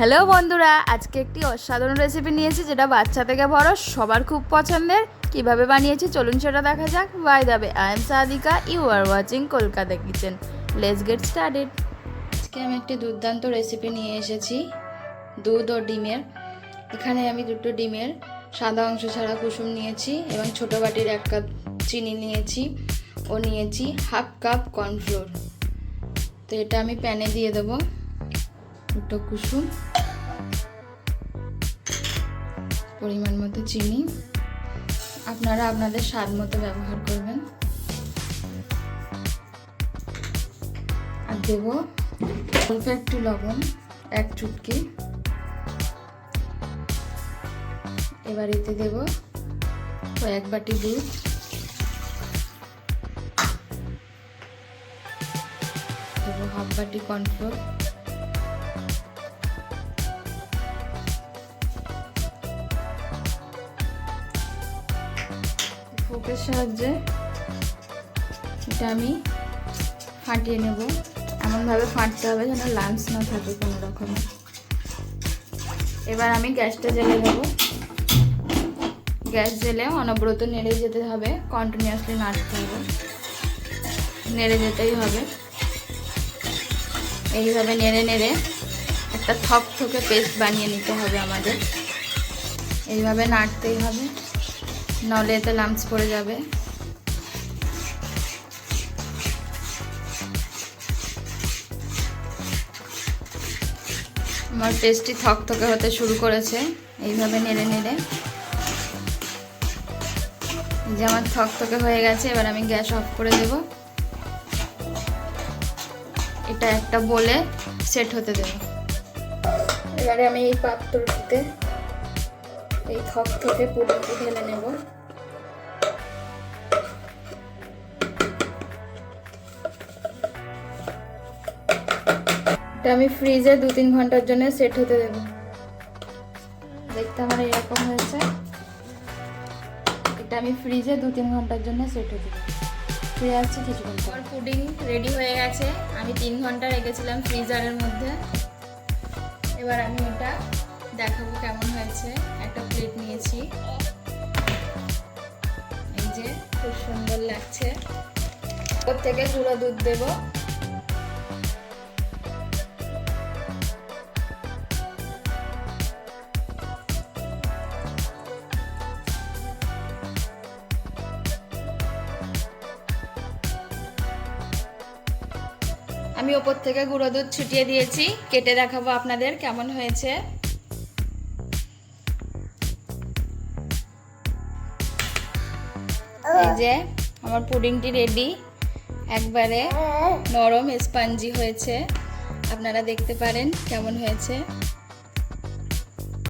Hello বন্ধুরা, আজকে একটি অসাধারণ রেসিপি নিয়েছি যেটা বাচ্চা থেকে বড় সবার খুব পছন্দের। কিভাবে বানিয়েছি চলুন সেটা দেখা যাক। By the way, I am Sadika, you are watching Kolkata Kitchen. Let's get started. আজকে আমি একটি দুর্দান্ত রেসিপি নিয়ে এসেছি, দুধ ও ডিমের। এখানে আমি দুটো ডিমের সাদা অংশ ছাড়া কুসুম নিয়েছি এবং ছোটো বাটির 1 কাপ চিনি নিয়েছি ও নিয়েছি হাফ কাপ কর্নফ্লোর। তো এটা আমি প্যানে দিয়ে দেবো দুটো কুসুম, পরিমাণ মতো চিনি, আপনারা আপনাদের স্বাদ মতো ব্যবহার করবেন। আর দেব অল্প একটু লবণ, 1 চুটকি। এবার এতে দেব 1 বাটি দুধ, দেব হাফ বাটি কর্নফ্লোর, ফোকের সাহায্যে এটা আমি ফাটিয়ে নেব। এমনভাবে ফাটতে হবে যেন লাম্পস না থাকে কোনো রকমের। এবার আমি গ্যাসটা জ্বেলে দেবো। গ্যাস জ্বেলে অনবরত নেড়ে যেতে হবে, কন্টিনিউয়াসলি নাড়তে হবে, নেড়ে যেতেই হবে। এইভাবে নেড়ে নেড়ে একটা থকথকে পেস্ট বানিয়ে নিতে হবে আমাদের। এইভাবে নাড়তেই হবে, নলে এতে লাম্পস পড়ে যাবে। আমার পেস্টটি থকথকে হতে শুরু করেছে। এইভাবে নেড়ে নেড়ে যে আমার থকথকে হয়ে গেছে। এবার আমি গ্যাস অফ করে দেব। এটা একটা বলে সেট হতে দেব। এবারে আমি এই পাত্রটিতে এই থকথকে পুডিংটি ঢেলে নেব। এটা আমি ফ্রিজে 2-3 ঘন্টার জন্য সেট হতে দেব। দেখতে আমার এরকম হয়েছে। এটা আমি ফ্রিজে 2-3 ঘন্টার জন্য সেট হতে দেব। ফিরে আসছি কিছুক্ষণ পর। পুডিং রেডি হয়ে গেছে। আমি 3 ঘন্টা রেখেছিলাম ফ্রিজারের মধ্যে। এবার আমি এটা দেখাবো কেমন হয়েছে। একটা প্লেট নিয়েছি, এই যে খুব সুন্দর লাগছে। ওর থেকে গুঁড়ো দুধ দেব। আমি ওপর থেকে গুঁড়ো দুধ ছিটিয়ে দিয়েছি। কেটে দেখাবো আপনাদের কেমন হয়েছে। এই যে আমার পুডিংটি রেডি, একবারে নরম স্পঞ্জি হয়েছে। আপনারা দেখতে পারেন কেমন হয়েছে।